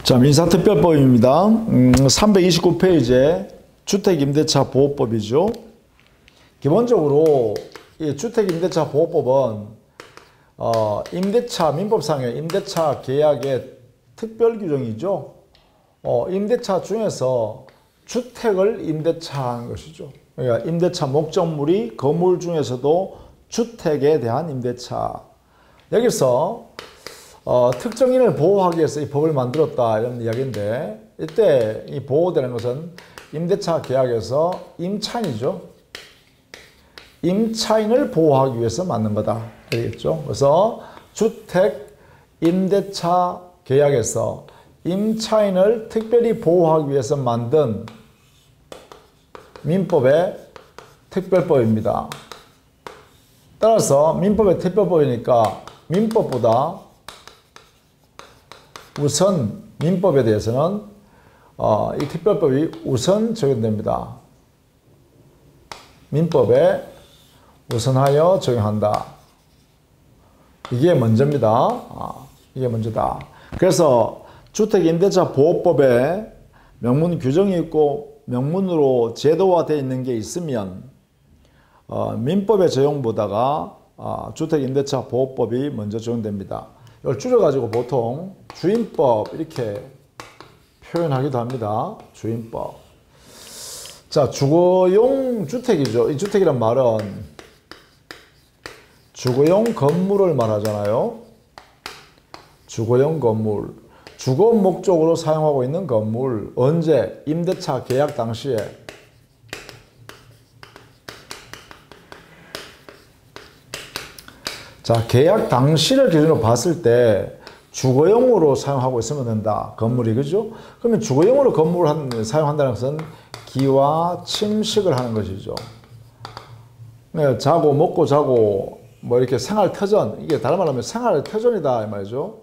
자, 민사특별법입니다. 329페이지에 주택임대차보호법이죠. 기본적으로 이 주택임대차보호법은 임대차 민법상의 임대차 계약의 특별 규정이죠. 임대차 중에서 주택을 임대차하는 것이죠. 그러니까 임대차 목적물이 건물 중에서도 주택에 대한 임대차. 여기서 특정인을 보호하기 위해서 이 법을 만들었다 이런 이야기인데, 이때 이 보호되는 것은 임대차 계약에서 임차인이죠. 임차인을 보호하기 위해서 만든 거다 되겠죠. 그래서 주택 임대차 계약에서 임차인을 특별히 보호하기 위해서 만든 민법의 특별법입니다. 따라서 민법의 특별법이니까 민법보다 우선 민법에 대해서는 이 특별법이 우선 적용됩니다. 민법에 우선하여 적용한다. 이게 먼저입니다. 이게 먼저다. 그래서 주택임대차보호법에 명문 규정이 있고 명문으로 제도화되어 있는 게 있으면 민법의 적용보다가 주택임대차보호법이 먼저 적용됩니다. 이걸 줄여가지고 보통 주임법 이렇게 표현하기도 합니다. 주임법. 자, 주거용 주택이죠. 이 주택이란 말은 주거용 건물을 말하잖아요. 주거용 건물. 주거 목적으로 사용하고 있는 건물. 언제? 임대차 계약 당시에. 자, 계약 당시를 기준으로 봤을 때 주거용으로 사용하고 있으면 된다. 건물이, 그죠? 그러면 주거용으로 건물을 사용한다는 것은 기와 침식을 하는 것이죠. 네, 자고, 먹고 자고, 뭐 이렇게 생활터전, 이게 다른 말로 하면 생활터전이다, 이 말이죠.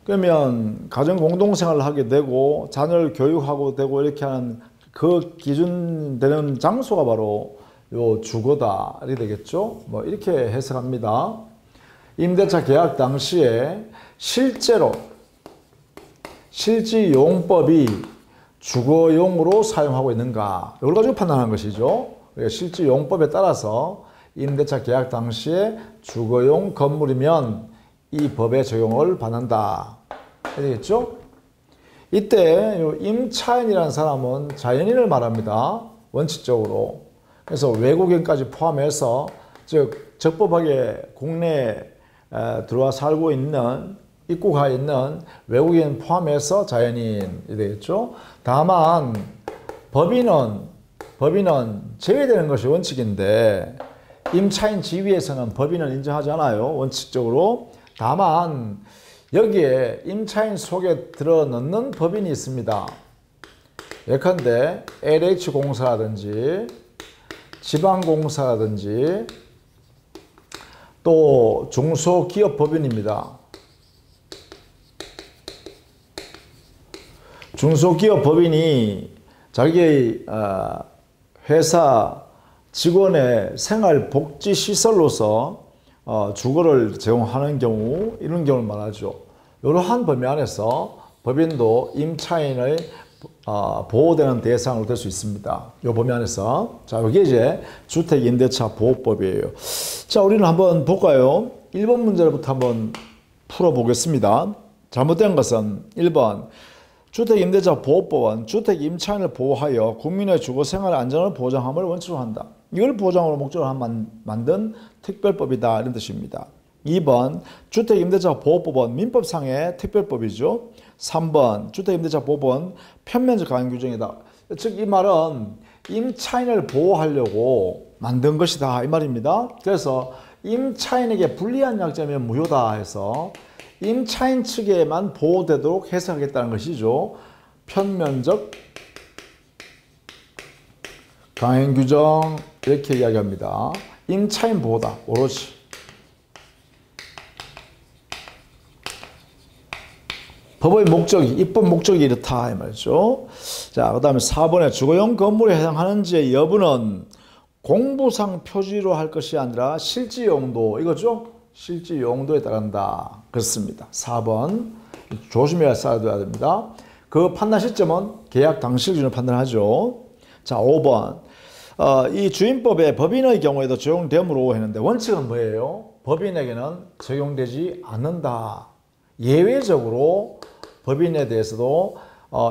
그러면 가정 공동생활을 하게 되고, 자녀를 교육하고 되고, 이렇게 하는 그 기준 되는 장소가 바로 요 주거다 이렇게 되겠죠. 뭐 이렇게 해석합니다. 임대차 계약 당시에 실제로 실지용법이 주거용으로 사용하고 있는가, 이걸 가지고 판단하는 것이죠. 실지용법에 따라서 임대차 계약 당시에 주거용 건물이면 이 법의 적용을 받는다 되겠죠. 이때 요 임차인이라는 사람은 자연인을 말합니다. 원칙적으로. 그래서 외국인까지 포함해서, 즉 적법하게 국내에 들어와 살고 있는, 입국하 있는 외국인 포함해서 자연인이 되겠죠. 다만 법인은 제외되는 것이 원칙인데, 임차인 지위에서는 법인을 인정하지 않아요, 원칙적으로. 다만 여기에 임차인 속에 들어 넣는 법인이 있습니다. 예컨대 LH공사라든지 지방공사라든지 또 중소기업법인입니다. 중소기업법인이 자기의 회사 직원의 생활복지시설로서 주거를 제공하는 경우, 이런 경우를 말하죠. 이러한 범위 안에서 법인도 임차인의 보호되는 대상으로 될 수 있습니다. 이 범위 안에서. 자, 이게 이제 주택임대차보호법이에요. 자, 우리는 한번 볼까요? 1번 문제부터 한번 풀어보겠습니다. 잘못된 것은 1번. 주택임대차보호법은 주택임차인을 보호하여 국민의 주거생활 안전을 보장함을 원칙으로 한다. 이걸 보장으로 목적으로 만든 특별법이다, 이런 뜻입니다. 2번. 주택임대차보호법은 민법상의 특별법이죠. 3번. 주택임대차보호법은 편면적 강행 규정이다. 즉 이 말은 임차인을 보호하려고 만든 것이다, 이 말입니다. 그래서 임차인에게 불리한 약자면 무효다 해서 임차인 측에만 보호되도록 해석하겠다는 것이죠. 편면적 강행 규정 이렇게 이야기합니다. 임차인 보호다, 오로지. 법의 목적이, 입법 목적이 이렇다 이 말이죠. 자, 그 다음에 4번에 주거용 건물에 해당하는지의 여부는 공부상 표지로 할 것이 아니라 실지 용도, 이거죠. 실지 용도에 따른다. 그렇습니다. 4번. 조심해야 쌓아둬야 됩니다. 그 판단 시점은 계약 당시 기준으로 판단하죠. 자, 5번. 이 주임법에 법인의 경우에도 적용되므로 했는데 원칙은 뭐예요? 법인에게는 적용되지 않는다. 예외적으로 법인에 대해서도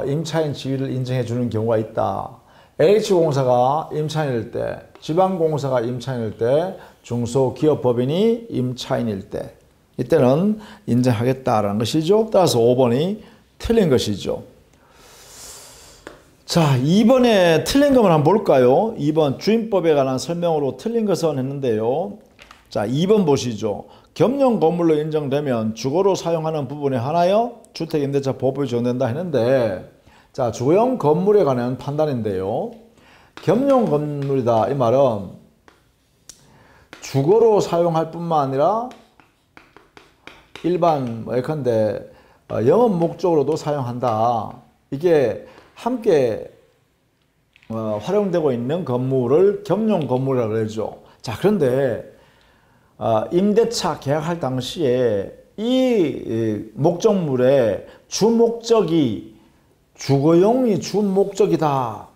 임차인 지위를 인정해 주는 경우가 있다. H공사가 임차인일 때, 지방공사가 임차인일 때, 중소기업법인이 임차인일 때 이때는 인정하겠다라는 것이죠. 따라서 5번이 틀린 것이죠. 자, 2번에 틀린 것을 한번 볼까요? 2번 주임법에 관한 설명으로 틀린 것은 했는데요. 자, 2번 보시죠. 겸용 건물로 인정되면 주거로 사용하는 부분에 한하여 주택임대차 보호법이 적용된다 했는데, 자, 주거용 건물에 관한 판단인데요. 겸용 건물이다 이 말은 주거로 사용할 뿐만 아니라 일반 예컨대 영업 목적으로도 사용한다. 이게 함께 활용되고 있는 건물을 겸용 건물이라고 그러죠. 자, 그런데 임대차 계약할 당시에 이 목적물의 주목적이 주거용이 주목적이다.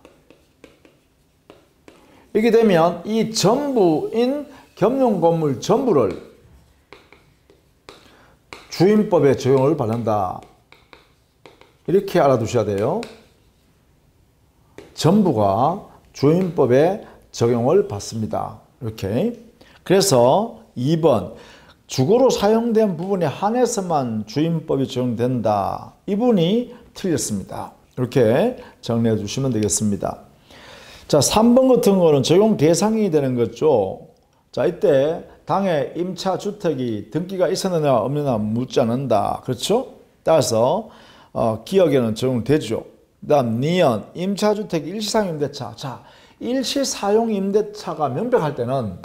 이렇게 되면 이 전부인 겸용 건물 전부를 주임법에 적용을 받는다. 이렇게 알아두셔야 돼요. 전부가 주임법에 적용을 받습니다. 이렇게. 그래서 2번 주거로 사용된 부분에 한해서만 주임법이 적용된다. 이분이 틀렸습니다. 이렇게 정리해 주시면 되겠습니다. 자, 3번 같은 거는 적용 대상이 되는 거죠. 자, 이때 당해 임차 주택이 등기가 있었느냐 없느냐 묻지 않는다. 그렇죠? 따라서 기억에는 적용되죠. 다음 니은 임차주택 일시사용 임대차. 자, 일시사용 임대차가 명백할 때는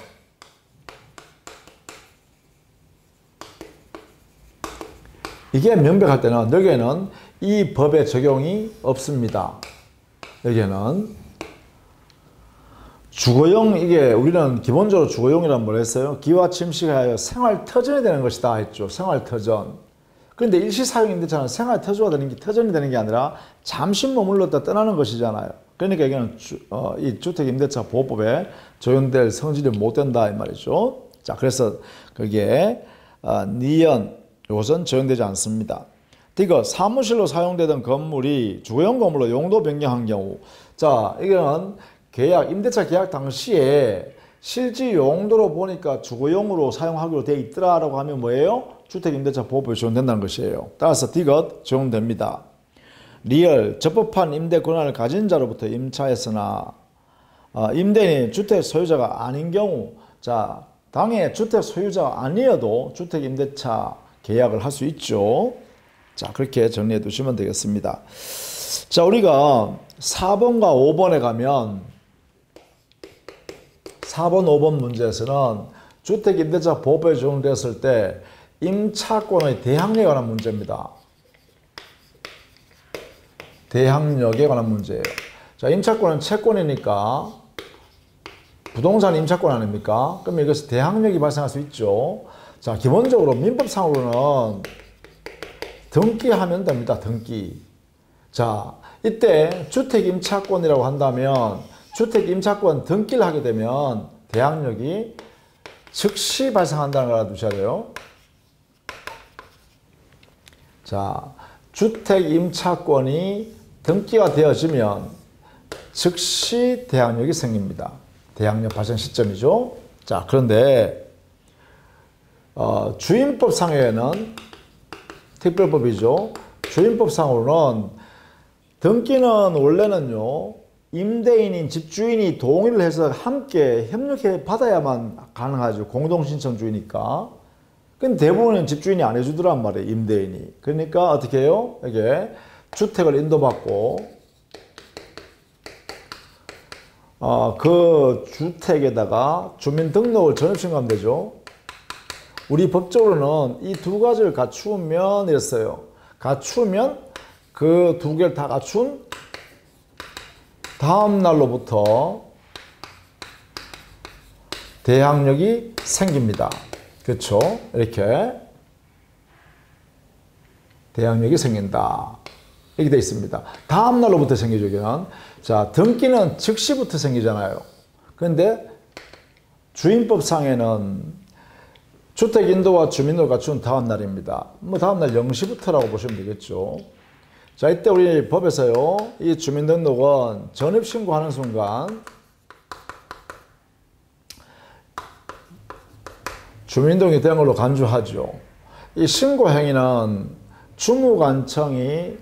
이게 명백할 때는 여기에는 이 법의 적용이 없습니다. 여기에는 주거용, 이게 우리는 기본적으로 주거용이란 뭘 했어요? 기와 침식하여 생활터전이 되는 것이다 했죠. 생활터전. 그런데 일시사용 임대차는 생활터전이 되는 게 아니라 잠시 머물렀다 떠나는 것이잖아요. 그러니까 이게는 이 주택임대차 보호법에 적용될 성질이 못 된다 이 말이죠. 자, 그래서 그게 니은 이것은 적용되지 않습니다. 디귿 사무실로 사용되던 건물이 주거용 건물로 용도 변경한 경우, 자, 이거는 임대차 계약 당시에 실지 용도로 보니까 주거용으로 사용하기로 되어 있더라라고 하면 뭐예요? 주택임대차 보호법에 적용된다는 것이에요. 따라서 디귿 적용됩니다. 리얼 적법한 임대 권한을 가진 자로부터 임차했으나 임대인이 주택 소유자가 아닌 경우, 자, 당해 주택 소유자가 아니어도 주택임대차 계약을 할 수 있죠. 자, 그렇게 정리해 두시면 되겠습니다. 자, 우리가 4번과 5번에 가면 4번, 5번 문제에서는 주택임대차 보호법에 적용됐을 때 임차권의 대항력에 관한 문제입니다. 대항력에 관한 문제예요. 자, 임차권은 채권이니까 부동산 임차권 아닙니까? 그럼 이것이 대항력이 발생할 수 있죠. 자, 기본적으로 민법상으로는 등기하면 됩니다. 등기. 자, 이때 주택임차권이라고 한다면 주택임차권 등기를 하게 되면 대항력이 즉시 발생한다는 걸 알아두셔야 돼요. 자, 주택임차권이 등기가 되어지면 즉시 대항력이 생깁니다. 대항력 발생 시점이죠. 자, 그런데 주임법상에는 특별법이죠. 주임법상으로는 등기는 원래는요, 임대인인 집주인이 동의를 해서 함께 협력해 받아야만 가능하죠. 공동신청주의니까. 근데 대부분은 집주인이 안 해주더란 말이에요, 임대인이. 그러니까 어떻게 해요? 이게 주택을 인도받고 그 주택에다가 주민등록을 전입신고하면 되죠. 우리 법적으로는 이 두 가지를 갖추면 이랬어요. 갖추면 그 두 개를 다 갖춘 다음 날로부터 대항력이 생깁니다. 그렇죠? 이렇게 대항력이 생긴다. 이렇게 되어 있습니다. 다음 날로부터 생기죠, 이게는. 자, 등기는 즉시부터 생기잖아요. 그런데 주임법상에는 주택인도와 주민등록을 갖춘 다음 날입니다. 뭐 다음 날 0시부터라고 보시면 되겠죠. 자, 이때 우리 법에서요, 이 주민등록은 전입신고하는 순간 주민등록이 된 걸로 간주하죠. 이 신고 행위는 주무관청이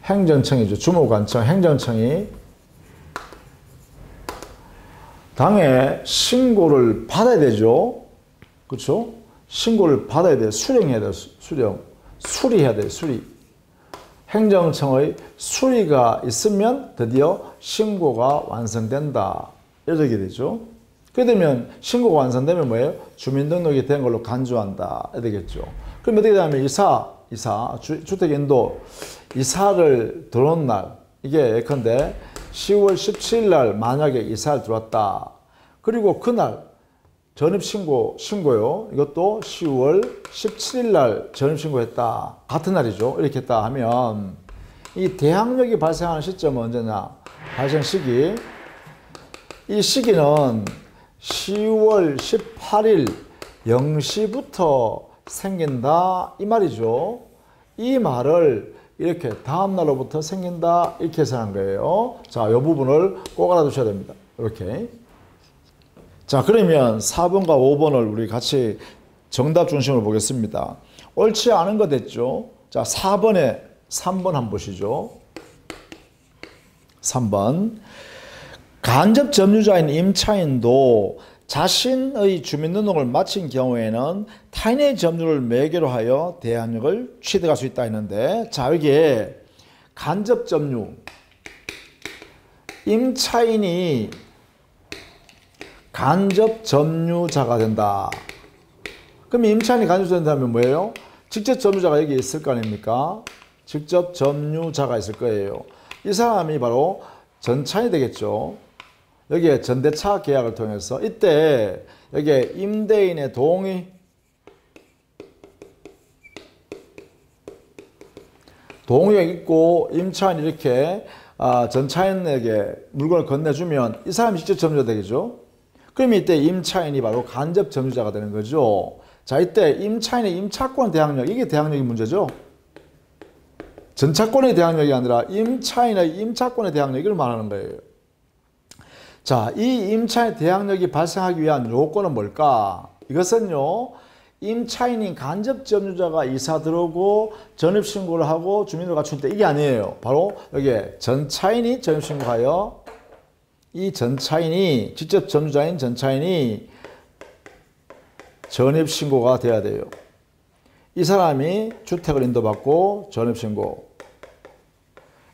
행정청이죠. 주무관청, 행정청이 당에 신고를 받아야 되죠. 그렇죠? 신고를 받아야 돼요. 수령해야 돼요. 수리해야 돼요. 수리. 행정청의 수리가 있으면 드디어 신고가 완성된다. 이렇게 되죠. 그렇게 되면 신고가 완성되면 뭐예요? 주민등록이 된 걸로 간주한다. 이렇게 되겠죠. 그럼 어떻게 되냐면 주택인도 이사를 들어온 날, 이게 예컨대 10월 17일 날 만약에 이사를 들어왔다. 그리고 그날 전입신고요. 이것도 10월 17일 날 전입신고했다. 같은 날이죠. 이렇게 했다 하면 이 대항력이 발생하는 시점은 언제냐? 발생 시기. 이 시기는 10월 18일 0시부터 생긴다. 이 말이죠. 이 말을 이렇게 다음 날로부터 생긴다. 이렇게 해석한 거예요. 자, 이 부분을 꼭 알아두셔야 됩니다. 이렇게. 자, 그러면 4번과 5번을 우리 같이 정답 중심으로 보겠습니다. 옳지 않은 거 됐죠? 자, 4번에 3번 한번 보시죠. 3번. 간접 점유자인 임차인도 자신의 주민등록을 마친 경우에는 타인의 점유를 매개로 하여 대항력을 취득할 수 있다 했는데, 자, 여기에 간접 점유. 임차인이 간접 점유자가 된다. 그럼 임차인이 간접 점유자면 뭐예요? 직접 점유자가 여기 있을 거 아닙니까? 직접 점유자가 있을 거예요. 이 사람이 바로 전차인이 되겠죠. 여기에 전대차 계약을 통해서 이때 여기에 임대인의 동의가 있고 임차인이 이렇게 전차인에게 물건을 건네주면 이 사람이 직접 점유자 되겠죠. 그럼 이때 임차인이 바로 간접 점유자가 되는 거죠. 자, 이때 임차인의 임차권 대항력, 이게 대항력이 문제죠. 전차권의 대항력이 아니라 임차인의 임차권의 대항력을 말하는 거예요. 자, 이 임차인의 대항력이 발생하기 위한 요건은 뭘까? 이것은요, 임차인이 간접 점유자가 이사 들어오고 전입신고를 하고 주민등록을 갖춘 때 이게 아니에요. 바로 여기에 전차인이 전입신고하여 이 전차인이, 직접 점유자인 전차인이 전입신고가 돼야 돼요. 이 사람이 주택을 인도받고 전입신고.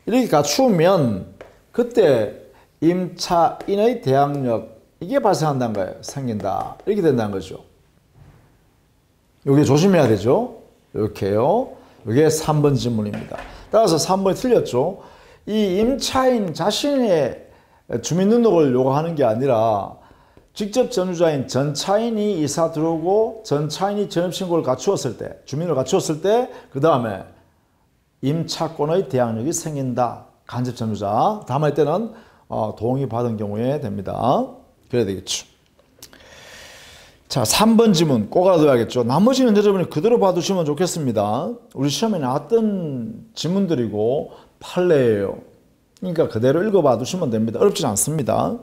이렇게 갖추면 그때 임차인의 대항력, 이게 발생한다는 거예요. 생긴다. 이렇게 된다는 거죠. 여기 조심해야 되죠. 이렇게요. 이게 3번 질문입니다. 따라서 3번이 틀렸죠. 이 임차인 자신의 주민등록을 요구하는 게 아니라 직접 점유자인 전차인이 이사 들어오고 전차인이 전입신고를 갖추었을 때, 주민을 갖추었을 때, 그 다음에 임차권의 대항력이 생긴다. 간접 점유자. 다만 이때는 동의받은 경우에 됩니다. 그래야 되겠죠. 자, 3번 지문 꼭 알아둬야겠죠. 나머지는 여러분이 그대로 봐두시면 좋겠습니다. 우리 시험에 나왔던 지문들이고 판례예요. 그러니까 그대로 읽어봐 두시면 됩니다. 어렵진 않습니다.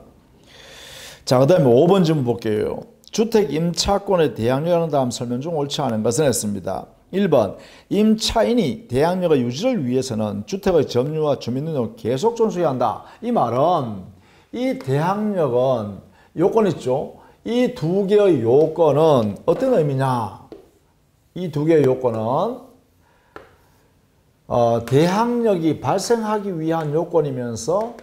자, 그 다음에 5번 지문 볼게요. 주택 임차권의 대항력이라는 다음 설명 중 옳지 않은 것은 했습니다. 1번, 임차인이 대항력의 유지를 위해서는 주택의 점유와 주민등록을 계속 존속해야 한다. 이 말은 이 대항력은 요건 있죠. 이 두 개의 요건은 어떤 의미냐? 이 두 개의 요건은 대항력이 발생하기 위한 요건이면서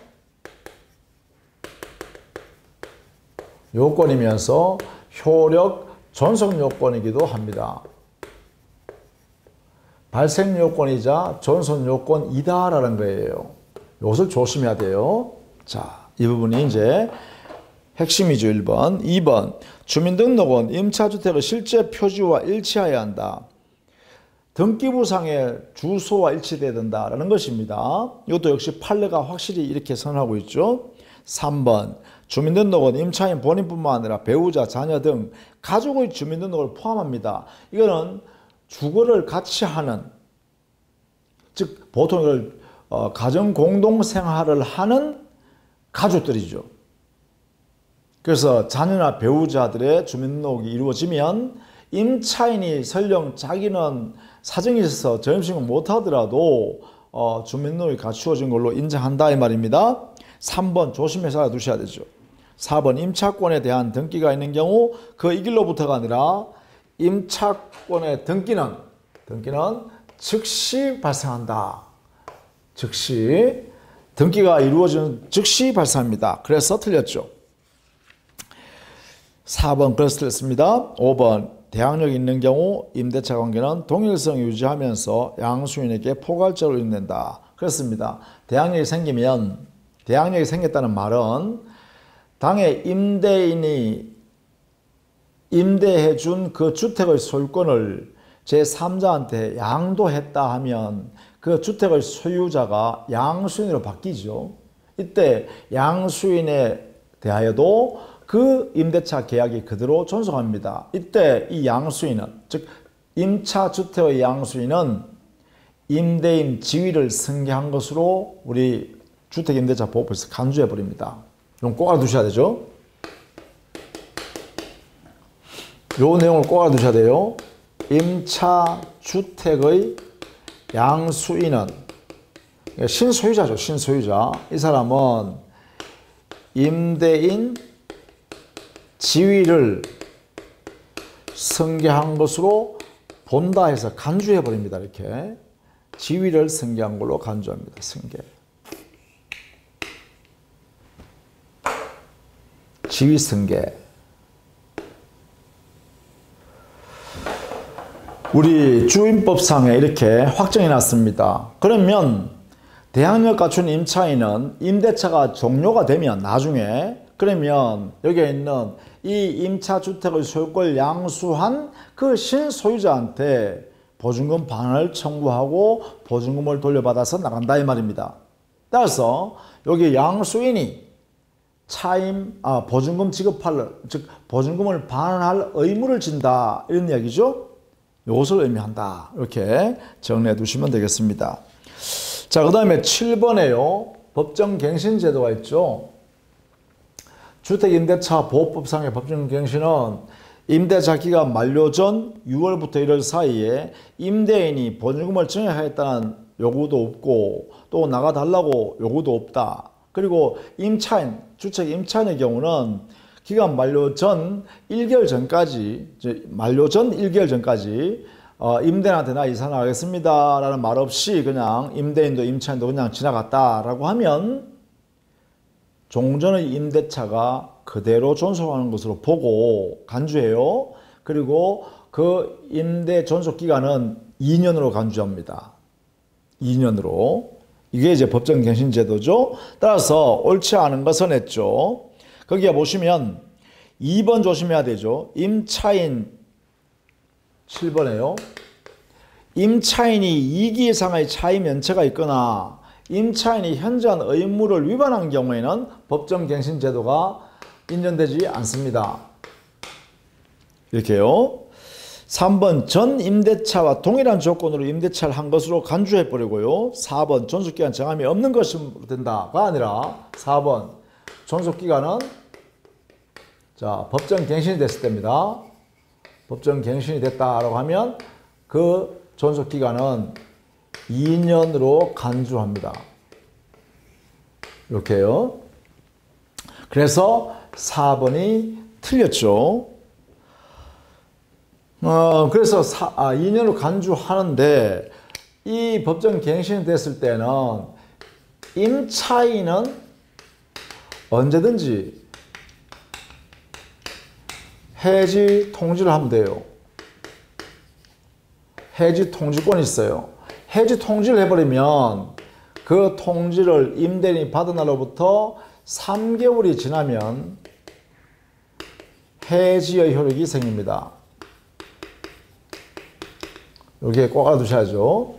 효력 존속 요건이기도 합니다. 발생 요건이자 존속 요건이다라는 거예요. 이것을 조심해야 돼요. 자, 이 부분이 이제 핵심이죠. 1번. 2번. 주민등록은 임차주택의 실제 표지와 일치해야 한다. 등기부상의 주소와 일치돼야 된다라는 것입니다. 이것도 역시 판례가 확실히 이렇게 선언하고 있죠. 3번. 주민등록은 임차인 본인뿐만 아니라 배우자, 자녀 등 가족의 주민등록을 포함합니다. 이거는 주거를 같이 하는, 즉 보통 이걸 가정 공동생활을 하는 가족들이죠. 그래서 자녀나 배우자들의 주민등록이 이루어지면 임차인이 설령 자기는 사정이 있어서 전입신고 못하더라도 주민등록이 갖추어진 걸로 인정한다 이 말입니다. 3번 조심해서 알아두셔야 되죠. 4번 임차권에 대한 등기가 있는 경우 그 이 길로부터가 아니라 임차권의 등기는 즉시 발생한다. 즉시 등기가 이루어지는 즉시 발생합니다. 그래서 틀렸죠. 4번 그래서 틀렸습니다. 5번 대항력이 있는 경우 임대차 관계는 동일성 유지하면서 양수인에게 포괄적으로 인정된다. 그렇습니다. 대항력이 생겼다는 말은 당해 임대인이 임대해 준 그 주택의 소유권을 제3자한테 양도했다 하면 그 주택의 소유자가 양수인으로 바뀌죠. 이때 양수인에 대하여도 그 임대차 계약이 그대로 존속합니다. 이때 이 양수인은, 즉 임차주택의 양수인은 임대인 지위를 승계한 것으로 우리 주택임대차보호법에서 간주해버립니다. 이건 꼭 알아두셔야 되죠. 요 내용을 꼭 알아두셔야 돼요. 임차주택의 양수인은 신소유자죠. 신소유자. 이 사람은 임대인 지위를 승계한 것으로 본다 해서 간주해버립니다. 이렇게 지위를 승계한 걸로 간주합니다. 승계. 지위 승계. 우리 주임법상에 이렇게 확정이 났습니다. 그러면 대항력 갖춘 임차인은 임대차가 종료가 되면 나중에 그러면 여기에 있는 이 임차주택의 소유권을 양수한 그 신소유자한테 보증금 반환을 청구하고 보증금을 돌려받아서 나간다 이 말입니다. 따라서 여기 양수인이 보증금 지급할, 즉 보증금을 반환할 의무를 진다 이런 이야기죠. 이것을 의미한다. 이렇게 정리해 두시면 되겠습니다. 자, 그 다음에 7번에요. 법정갱신제도가 있죠. 주택임대차보호법상의 법정갱신은 임대차 기간 만료 전 6월부터 1월 사이에 임대인이 보증금을 증액하겠다는 요구도 없고 또 나가달라고 요구도 없다. 그리고 임차인, 주택 임차인의 경우는 기간 만료 전 1개월 전까지, 임대인한테 나 이사 나가겠습니다 라는 말 없이 그냥 임대인도 임차인도 그냥 지나갔다라고 하면 종전의 임대차가 그대로 존속하는 것으로 보고 간주해요. 그리고 그 임대 존속 기간은 2년으로 간주합니다. 2년으로. 이게 이제 법정갱신제도죠. 따라서 옳지 않은 것은 했죠. 거기에 보시면 2번 조심해야 되죠. 임차인 7번에요. 임차인이 2기 이상의 차임 면체가 있거나 임차인이 현저한 의무를 위반한 경우에는 법정갱신제도가 인정되지 않습니다. 이렇게요. 3번 전 임대차와 동일한 조건으로 임대차를 한 것으로 간주해버리고요. 4번 존속기간 정함이 없는 것으로 된다가 아니라 4번 존속기간은 법정갱신이 됐을 때입니다. 법정갱신이 됐다라고 하면 그 존속기간은 2년으로 간주합니다. 이렇게요. 그래서 4번이 틀렸죠. 그래서 2년으로 간주하는데 이 법정갱신이 됐을 때는 임차인은 언제든지 해지 통지를 하면 돼요. 해지 통지권이 있어요. 해지 통지를 해버리면 그 통지를 임대인이 받은 날로부터 3개월이 지나면 해지의 효력이 생깁니다. 여기에 꼭 알아두셔야죠.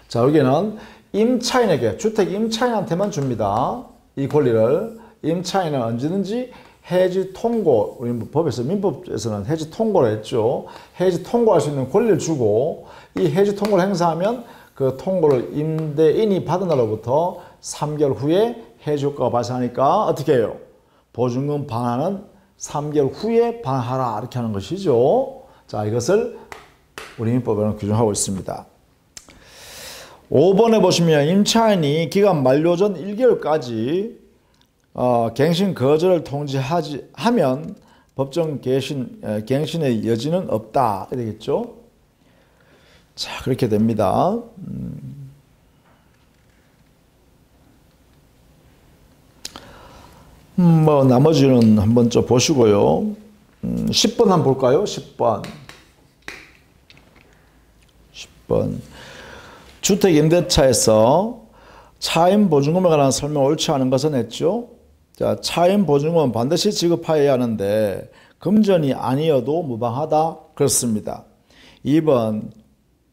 자, 여기는 임차인에게, 주택 임차인한테만 줍니다. 이 권리를. 임차인은 언제든지 해지 통고, 우리 법에서, 민법에서는 해지 통고를 했죠. 해지 통고할 수 있는 권리를 주고, 이 해지 통고를 행사하면 그 통고를 임대인이 받은 날로부터 3개월 후에 해지 효과가 발생하니까 어떻게 해요? 보증금 반환은 3개월 후에 반환하라. 이렇게 하는 것이죠. 자, 이것을 우리 민법에는 규정하고 있습니다. 5번에 보시면 임차인이 기간 만료 전 1개월까지 갱신 거절을 통지하면 법정 갱신의 여지는 없다. 되겠죠? 자, 그렇게 됩니다. 뭐 나머지는 한번 좀 보시고요. 10번 한번 볼까요? 10번. 주택임대차에서 차임보증금에 관한 설명 옳지 않은 것은 했죠. 자, 차임보증금은 반드시 지급하여야 하는데 금전이 아니어도 무방하다. 그렇습니다. 2번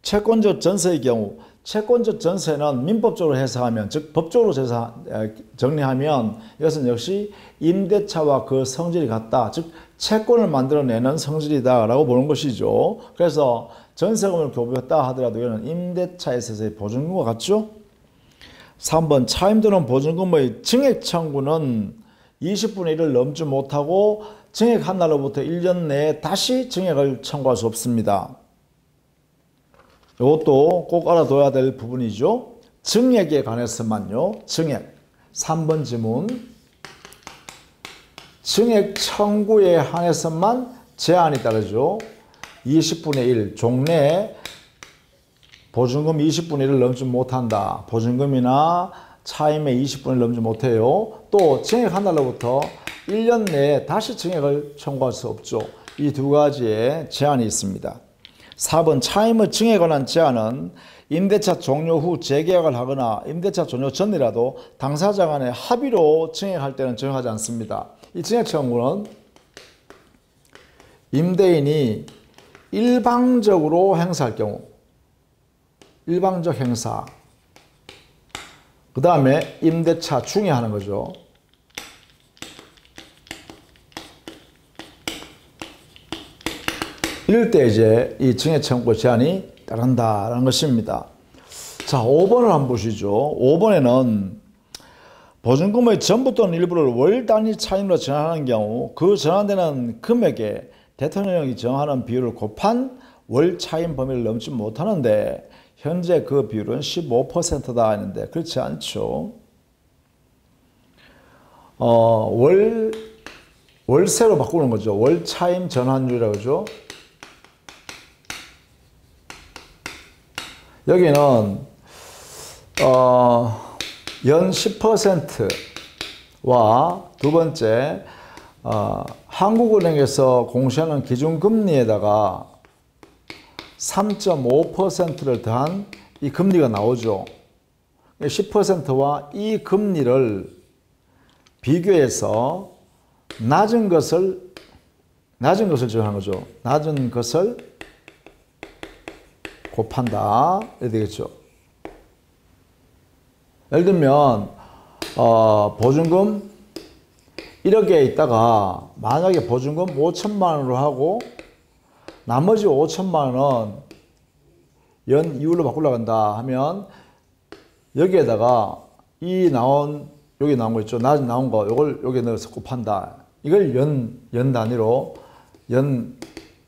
채권적 전세의 경우, 채권적 전세는 민법적으로 해석하면, 즉 법적으로 정리하면 이것은 역시 임대차와 그 성질이 같다. 즉 채권을 만들어내는 성질이다 라고 보는 것이죠. 그래서 전세금을 교부했다 하더라도 이는 임대차에 있어서의 보증금과 같죠. 3번 차임 또는 보증금의 증액 청구는 20분의 1을 넘지 못하고 증액한 날로부터 1년 내에 다시 증액을 청구할 수 없습니다. 이것도 꼭 알아둬야 될 부분이죠. 증액에 관해서만요. 증액. 3번 지문. 증액 청구에 한해서만 제한이 따르죠. 20분의 1. 종래에 보증금 20분의 1을 넘지 못한다. 보증금이나 차임의 20분을 넘지 못해요. 또 증액한 날로부터 1년 내에 다시 증액을 청구할 수 없죠. 이 두 가지의 제한이 있습니다. 4번 차임의 증액에 관한 제한은 임대차 종료 후 재계약을 하거나 임대차 종료 전이라도 당사자 간의 합의로 증액할 때는 적용하지 않습니다. 이 증액 청구는 임대인이 일방적으로 행사할 경우, 일방적 행사, 그 다음에 임대차 중에 하는 거죠. 이럴 때 이제 이 증액 청구 제한이 따른다는 것입니다. 자, 5번을 한번 보시죠. 5번에는 보증금의 전부 또는 일부를 월 단위 차임으로 전환하는 경우 그 전환되는 금액에 대통령이 정하는 비율을 곱한 월 차임 범위를 넘지 못하는데 현재 그 비율은 15%다 했는데 그렇지 않죠. 월세로 바꾸는 거죠. 월 차임 전환율이라고 하죠. 여기는 연 10%와 두 번째 한국은행에서 공시하는 기준금리에다가 3.5%를 더한 이 금리가 나오죠. 10%와 이 금리를 비교해서 낮은 것을 적용하는 거죠. 낮은 것을 곱한다. 이렇게 되겠죠. 예를 들면 보증금 1억에 있다가 만약에 보증금 5천만 원으로 하고 나머지 5천만 원은 연 이율로 바꾸려고 한다 하면 여기에다가 여기 나온 거 있죠. 나온 거 요걸 여기에 넣어서 곱한다. 이걸 연 단위로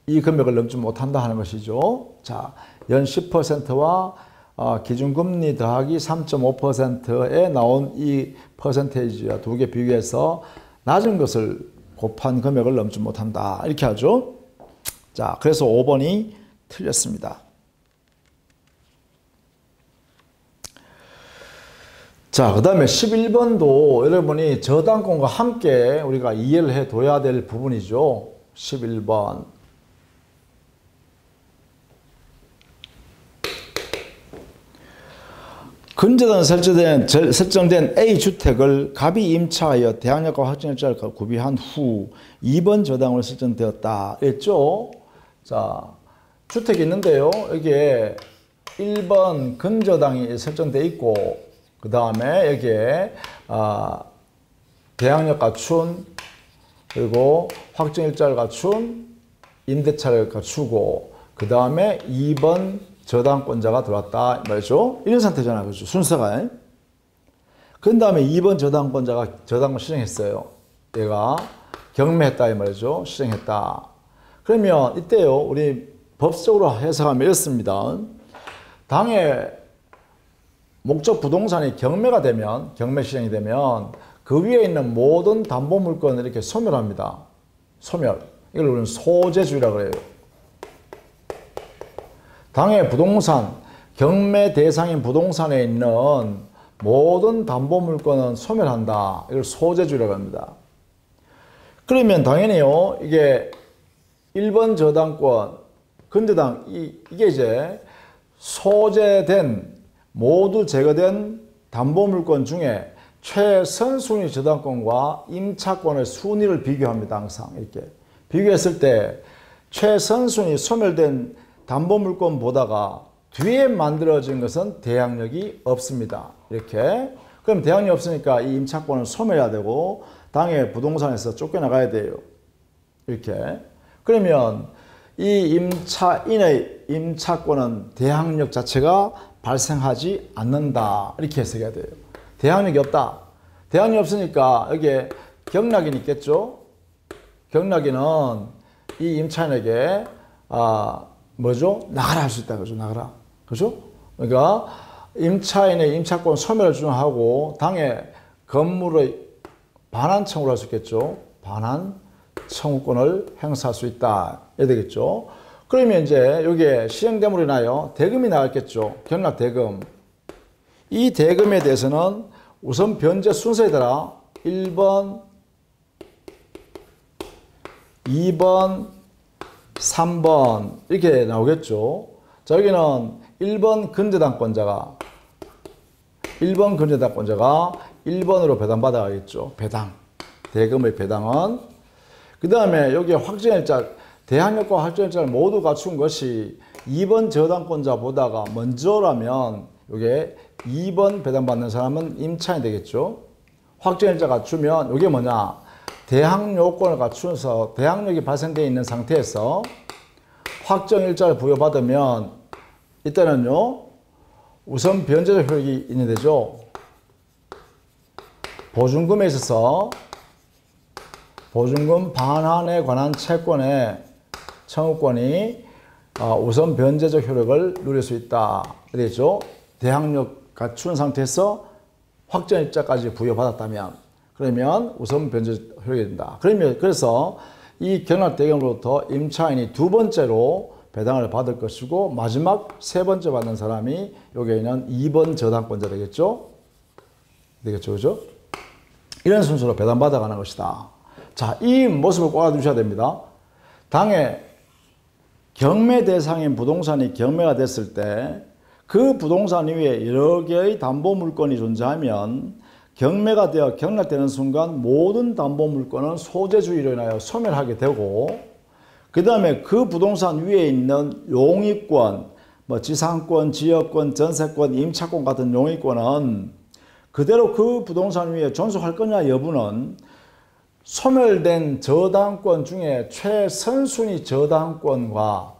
이 금액을 넘지 못한다 하는 것이죠. 자, 연 10%와 기준금리 더하기 3.5%에 나온 이 퍼센테이지와 두 개 비교해서 낮은 것을 곱한 금액을 넘지 못한다. 이렇게 하죠. 자, 그래서 5번이 틀렸습니다. 자, 그 다음에 11번도 여러분이 저당권과 함께 우리가 이해를 해둬야 될 부분이죠. 11번. 근저당 설정된 A주택을 갑이 임차하여 대항력과 확정일자를 구비한 후 2번 저당으로 설정되었다 했죠. 자, 주택이 있는데요. 여기에 1번 근저당이 설정되어 있고 그 다음에 여기에 대항력 갖춘 그리고 확정일자를 갖춘 임대차를 갖추고 그 다음에 2번 저당권자가 들어왔다 말이죠. 이런 상태잖아요. 그렇죠? 순서가. 그 다음에 2번 저당권자가 저당권 실행했어요. 얘가 경매했다 이 말이죠. 실행했다. 그러면 이때요. 우리 법적으로 해석하면 이렇습니다. 당의 목적 부동산이 경매가 되면 경매 실행이 되면 그 위에 있는 모든 담보물건을 이렇게 소멸합니다. 소멸. 이걸 우리는 소재주의라고 해요. 당의 부동산, 경매 대상인 부동산에 있는 모든 담보물건은 소멸한다. 이걸 소재주의라고 합니다. 그러면 당연히요, 이게 1번 저당권, 근저당, 이게 이제 소재된, 모두 제거된 담보물건 중에 최선순위 저당권과 임차권의 순위를 비교합니다. 항상 이렇게. 비교했을 때 최선순위 소멸된 담보물건보다가 뒤에 만들어진 것은 대항력이 없습니다. 이렇게. 그럼 대항력이 없으니까 이 임차권을 소멸해야 되고 당의 부동산에서 쫓겨나가야 돼요. 이렇게. 그러면 이 임차인의 임차권은 대항력 자체가 발생하지 않는다. 이렇게 해석해야 돼요. 대항력이 없다. 대항력이 없으니까 여기에 경락인이 있겠죠. 경락인은 이 임차인에게 뭐죠? 나가라 할 수 있다. 그죠? 나가라. 그죠? 그러니까 임차인의 임차권 소멸을 주장하고 당의 건물의 반환 청구를 할 수 있겠죠. 반환 청구권을 행사할 수 있다. 이래 되겠죠. 그러면 이제 여기에 시행대물로 인하여 대금이 나왔겠죠. 경락 대금. 이 대금에 대해서는 우선 변제 순서에 따라 1번, 2번, 3번 이렇게 나오겠죠. 자, 여기는 1번 근저당권자가 1번으로 배당받아야겠죠. 배당. 대금의 배당은. 그 다음에 여기 확정일자, 대항력과 확정일자를 모두 갖춘 것이 2번 저당권자보다가 먼저라면 이게 2번 배당받는 사람은 임차인이 되겠죠. 확정일자 갖추면 이게 뭐냐? 대항요건을 갖추어서 대항력이 발생되어 있는 상태에서 확정일자를 부여받으면 이때는요 우선 변제적 효력이 있는 데죠. 보증금에 있어서 보증금 반환에 관한 채권의 청구권이 우선 변제적 효력을 누릴 수 있다. 그랬죠. 대항력 갖춘 상태에서 확정일자까지 부여받았다면 그러면 우선 변제 효력이 된다. 그래서 이 경락대금으로부터 임차인이 두 번째로 배당을 받을 것이고 마지막 세 번째 받는 사람이 여기에는 2번 저당권자 되겠죠. 그죠? 이런 순서로 배당받아 가는 것이다. 자, 이 모습을 꼭 알아두셔야 됩니다. 당의 경매 대상인 부동산이 경매가 됐을 때 그 부동산 위에 여러 개의 담보물건이 존재하면 경매가 되어 경락되는 순간 모든 담보물건은 소재주의로 인하여 소멸하게 되고 그 다음에 그 부동산 위에 있는 용의권, 지상권, 지역권, 전세권, 임차권 같은 용의권은 그대로 그 부동산 위에 존속할 거냐 여부는 소멸된 저당권 중에 최선순위 저당권과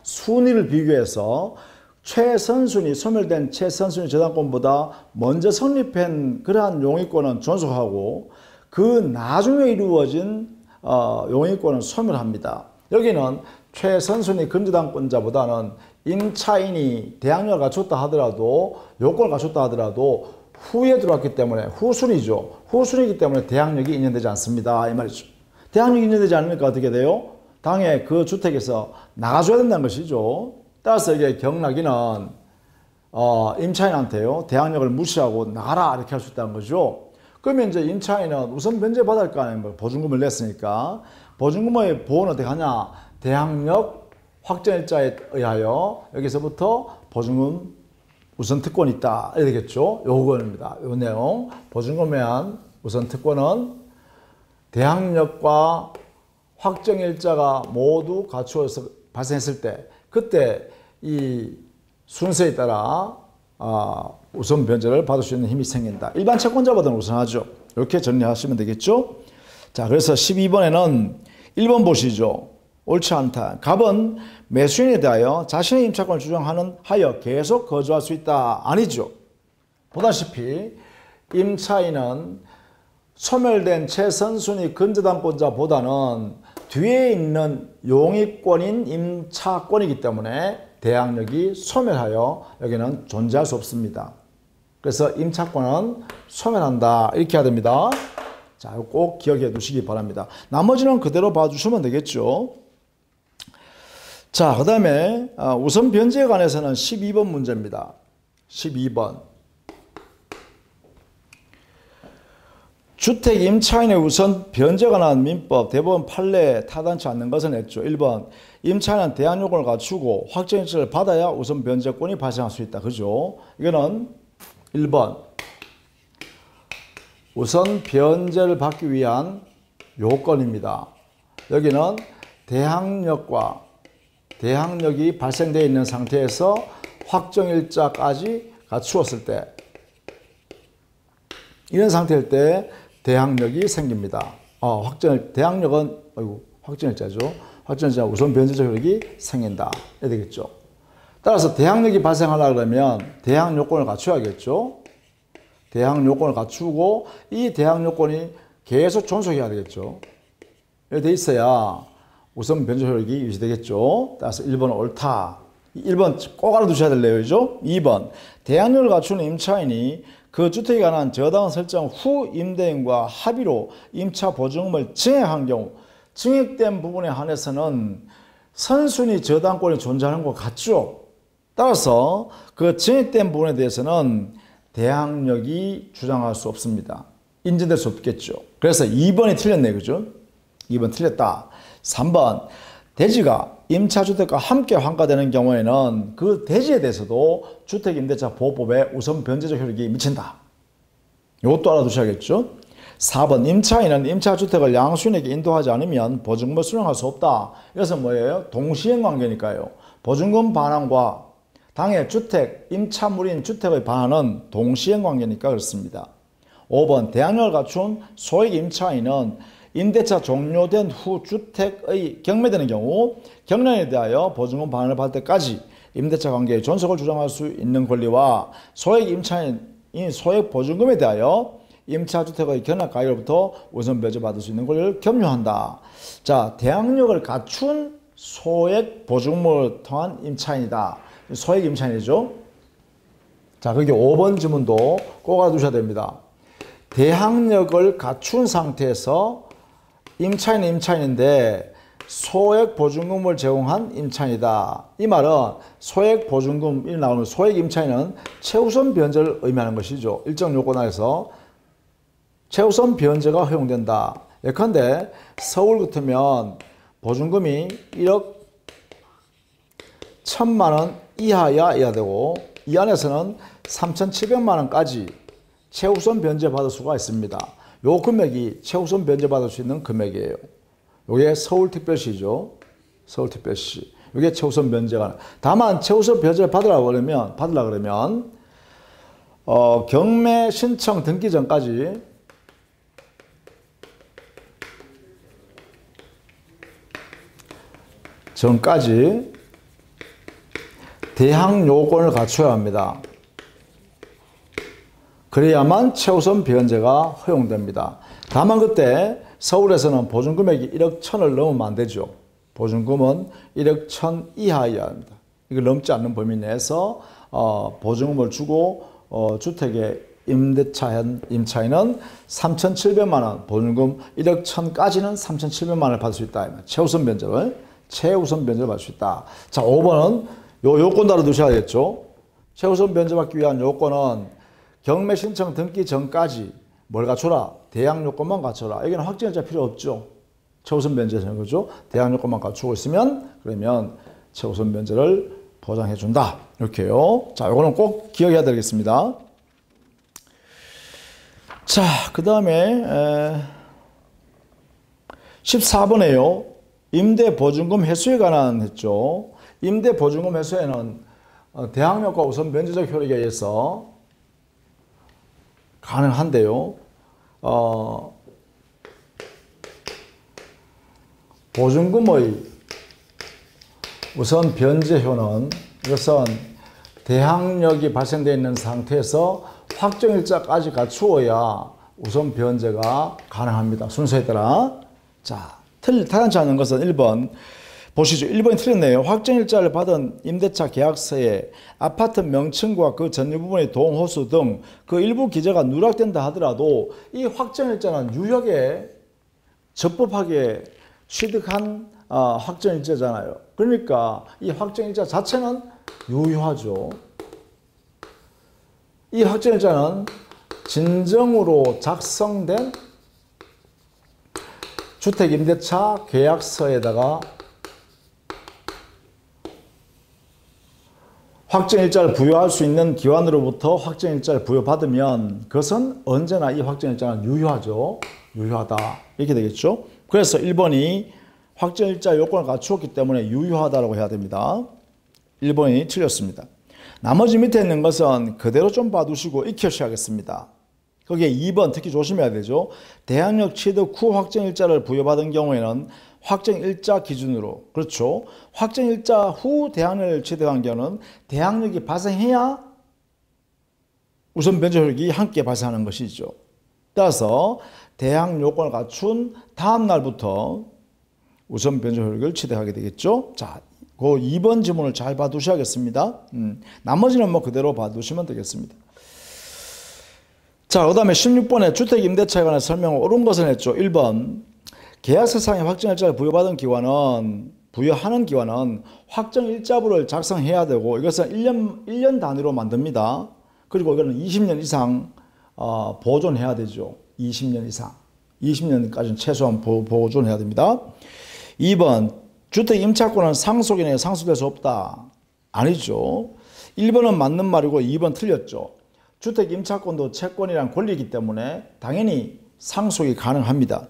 순위를 비교해서 소멸된 최선순위 저당권보다 먼저 성립한 그러한 용의권은 존속하고 그 나중에 이루어진 용의권은 소멸합니다. 여기는 최선순위 근저당권자보다는 임차인이 대항력을 갖췄다 하더라도 요건을 갖췄다 하더라도 후에 들어왔기 때문에 후순위죠. 후순위이기 때문에 대항력이 인정되지 않습니다. 이 말이죠. 대항력이 인정되지 않으니까 어떻게 돼요? 당에 그 주택에서 나가줘야 된다는 것이죠. 따라서 이게 경락인은 임차인한테요 대항력을 무시하고 나가라 이렇게 할 수 있다는 거죠. 그러면 이제 임차인은 우선 변제 받을 거 아닙니까? 보증금을 냈으니까 보증금의 보호는 어떻게 하냐? 대항력 확정일자에 의하여 여기서부터 보증금 우선 특권이 있다. 이렇게 되겠죠. 요건입니다. 요 내용. 보증금에 대한 우선 특권은 대항력과 확정일자가 모두 갖추어서 발생했을 때, 그때 이 순서에 따라 우선 변제를 받을 수 있는 힘이 생긴다. 일반 채권자보다는 우선하죠. 이렇게 정리하시면 되겠죠. 자, 그래서 12번에는 1번 보시죠. 옳지 않다. 갑은 매수인에 대하여 자신의 임차권을 주장하는 하여 계속 거주할 수 있다. 아니죠. 보다시피 임차인은 소멸된 최선순위 근저당권자보다는 뒤에 있는 용의권인 임차권이기 때문에 대항력이 소멸하여 여기는 존재할 수 없습니다. 그래서 임차권은 소멸한다. 이렇게 해야 됩니다. 자, 꼭 기억해 두시기 바랍니다. 나머지는 그대로 봐주시면 되겠죠. 자, 그 다음에 우선 변제에 관해서는 12번 문제입니다. 12번. 주택 임차인의 우선 변제에 관한 민법 대법원 판례에 타당치 않는 것은 했죠. 1번. 임차인은 대항 요건을 갖추고 확정일자를 받아야 우선 변제권이 발생할 수 있다. 그죠? 이거는 1번. 우선 변제를 받기 위한 요건입니다. 여기는 대항력이 발생되어 있는 상태에서 확정일자까지 갖추었을 때, 이런 상태일 때 대항력이 생깁니다. 대항력은 확정일자죠. 확정일자 우선 변제적 효력이 생긴다. 이렇게 되겠죠. 따라서 대항력이 발생하려고 그러면 대항 요건을 갖춰야겠죠. 대항 요건을 갖추고 이 대항 요건이 계속 존속해야 되겠죠. 이렇게 돼 있어야 우선 변제 효력이 유지되겠죠. 따라서 1번은 옳다. 1번 꼭 알아두셔야 될 내용이죠. 2번. 대항력을 갖추는 임차인이 그 주택에 관한 저당 설정 후 임대인과 합의로 임차 보증금을 증액한 경우, 증액된 부분에 한해서는 선순위 저당권이 존재하는 것 같죠. 따라서 그 증액된 부분에 대해서는 대항력이 주장할 수 없습니다. 인정될 수 없겠죠. 그래서 2번이 틀렸네, 그죠? 2번 틀렸다. 3번. 대지가 임차주택과 함께 환가되는 경우에는 그 대지에 대해서도 주택임대차 보호법에 우선 변제적 효력이 미친다. 이것도 알아두셔야겠죠. 4번. 임차인은 임차주택을 양수인에게 인도하지 않으면 보증금을 수령할 수 없다. 이것은 뭐예요? 동시행 관계니까요. 보증금 반환과 당해 주택, 임차물인 주택의 반환은 동시행 관계니까 그렇습니다. 5번. 대항력을 갖춘 소액 임차인은 임대차 종료된 후 주택의 경매되는 경우 경량에 대하여 보증금 반환을 받을 때까지 임대차 관계의 존속을 주장할 수 있는 권리와 소액 임차인인 소액 보증금에 대하여 임차주택의 경락 가액으로부터 우선 변제받을 수 있는 권리를 겸유한다. 자, 대항력을 갖춘 소액 보증금을 통한 임차인이다. 소액 임차인이죠. 자, 그게 5번 지문도 꼭 알아두셔야 됩니다. 대항력을 갖춘 상태에서 임차인인데 소액 보증금을 제공한 임차인이다. 이 말은 소액 보증금이 나오는 소액 임차인은 최우선 변제를 의미하는 것이죠. 일정 요건 하에서 최우선 변제가 허용된다. 예컨대 서울 같으면 보증금이 1억 1,000만 원 이하야 해야 되고 이 안에서는 3,700만 원까지 최우선 변제 받을 수가 있습니다. 요 금액이 최우선 변제 받을 수 있는 금액이에요. 요게 서울특별시죠. 서울특별시. 요게 최우선 변제가. 다만 최우선 변제를 받으려고 그러면 경매 신청 등기 전까지 대항 요건을 갖춰야 합니다. 그래야만 최우선 변제가 허용됩니다. 다만 그때 서울에서는 보증금액이 1억 1,000을 넘으면 안 되죠. 보증금은 1억 1,000 이하여야 합니다. 이걸 넘지 않는 범위 내에서 보증금을 주고 주택의 임차인은 3,700만 원, 보증금 1억 1,000까지는 3,700만 원을 받을 수 있다. 최우선 변제를 받을 수 있다. 자, 5번은 요 요건도 알아두셔야겠죠. 최우선 변제받기 위한 요건은 경매 신청 등기 전까지 뭘 갖춰라? 대항 요건만 갖춰라. 여기는 확정일자 필요 없죠. 최우선 변제는 거죠. 대항 요건만 갖추고 있으면 그러면 최우선 변제를 보장해 준다. 이렇게요. 자, 요거는 꼭 기억해야 되겠습니다. 자, 그 다음에 14번에요. 임대보증금 회수에 관한 했죠. 임대보증금 회수에는 대항력과 우선 면제적 효력에 의해서 가능한데요. 보증금의 우선 변제효는 이것은 대항력이 발생되어 있는 상태에서 확정일자까지 갖추어야 우선 변제가 가능합니다. 순서에 따라. 자, 타당치 않은 것은 1번. 보시죠. 1번이 틀렸네요. 확정일자를 받은 임대차 계약서에 아파트 명칭과 그 전유 부분의 동호수 등 그 일부 기재가 누락된다 하더라도 이 확정일자는 유효하게 적법하게 취득한 확정일자잖아요. 그러니까 이 확정일자 자체는 유효하죠. 이 확정일자는 진정으로 작성된 주택임대차 계약서에다가 확정일자를 부여할 수 있는 기관으로부터 확정일자를 부여받으면 그것은 언제나 이 확정일자는 유효하죠. 유효하다. 이렇게 되겠죠. 그래서 1번이 확정일자 요건을 갖추었기 때문에 유효하다고 해야 됩니다. 1번이 틀렸습니다. 나머지 밑에 있는 것은 그대로 좀 봐두시고 익혀주셔야겠습니다. 거기에 2번 특히 조심해야 되죠. 대항력 취득 후 확정일자를 부여받은 경우에는 확정일자 기준으로, 그렇죠. 확정일자 후 대항력을 취득한 경우는 대항력이 발생해야 우선 변제 효력이 함께 발생하는 것이죠. 따라서 대항 요건을 갖춘 다음 날부터 우선 변제 효력을 취득하게 되겠죠. 자, 그 2번 지문을 잘 봐두셔야겠습니다. 나머지는 뭐 그대로 봐두시면 되겠습니다. 자, 그 다음에 16번에 주택임대차에 관한 설명을 옳은 것을 했죠. 1번. 계약서상의 확정일자를 부여하는 기관은 확정일자부를 작성해야 되고 이것은 1년 단위로 만듭니다. 그리고 이거는 20년 이상 보존해야 되죠. 20년 이상. 20년까지는 최소한 보존해야 됩니다. 2번. 주택 임차권은 상속 이내에 상속될 수 없다. 아니죠. 1번은 맞는 말이고 2번 틀렸죠. 주택 임차권도 채권이란 권리이기 때문에 당연히 상속이 가능합니다.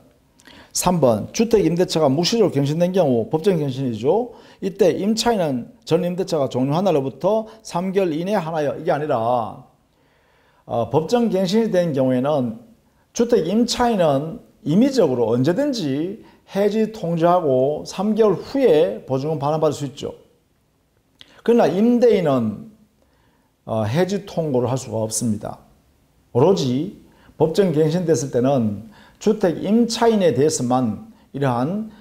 3번. 주택 임대차가 묵시적으로 갱신된 경우 법정 갱신이죠. 이때 임차인은 전 임대차가 종료한 날로부터 3개월 이내에 하나여. 이게 아니라 법정 갱신이 된 경우에는 주택 임차인은 임의적으로 언제든지 해지 통지하고 3개월 후에 보증금 반환받을 수 있죠. 그러나 임대인은 해지 통고를 할 수가 없습니다. 오로지 법정 갱신됐을 때는 주택 임차인에 대해서만 이러한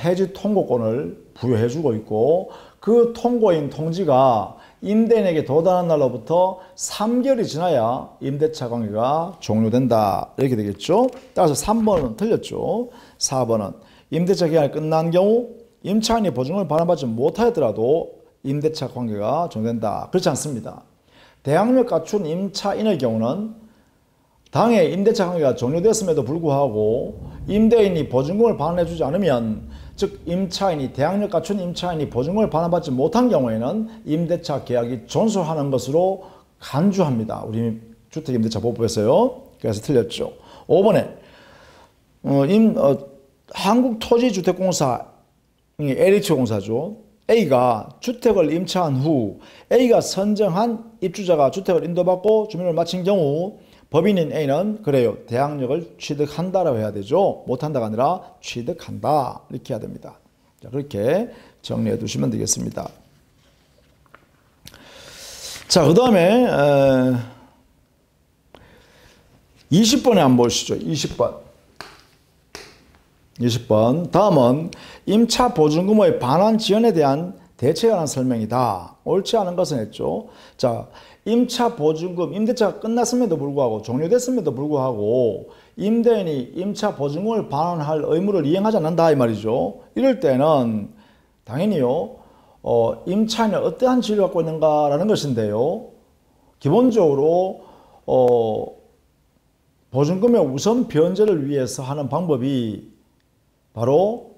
해지 통고권을 부여해주고 있고 그 통고인 통지가 임대인에게 도달한 날로부터 3개월이 지나야 임대차 관계가 종료된다. 이렇게 되겠죠. 따라서 3번은 틀렸죠. 4번은 임대차 기간이 끝난 경우 임차인이 보증금을 반환받지 못하였더라도 임대차 관계가 종료된다. 그렇지 않습니다. 대항력 갖춘 임차인의 경우는 당해 임대차 관계가 종료됐음에도 불구하고 임대인이 보증금을 반환해주지 않으면 즉 임차인이 대항력 갖춘 임차인이 보증금을 반환받지 못한 경우에는 임대차 계약이 존속하는 것으로 간주합니다. 우리 주택임대차보호법에서요. 그래서 틀렸죠. 5번에 한국토지주택공사 LH공사죠. A가 주택을 임차한 후 A가 선정한 입주자가 주택을 인도받고 주민을 마친 경우 법인인 A는 그래요. 대항력을 취득한다라고 해야 되죠. 못한다가 아니라 취득한다. 이렇게 해야 됩니다. 자, 그렇게 정리해 두시면 되겠습니다. 자, 그 다음에 20번에 한번 보시죠. 20번. 다음은 임차 보증금의 반환 지연에 대한 대체에 관한 설명이다. 옳지 않은 것은 했죠. 자, 임차 보증금, 임대차가 끝났음에도 불구하고 종료됐음에도 불구하고 임대인이 임차 보증금을 반환할 의무를 이행하지 않는다 이 말이죠. 이럴 때는 당연히요. 임차인이 어떠한 지위를 갖고 있는가라는 것인데요. 기본적으로 보증금의 우선 변제를 위해서 하는 방법이 바로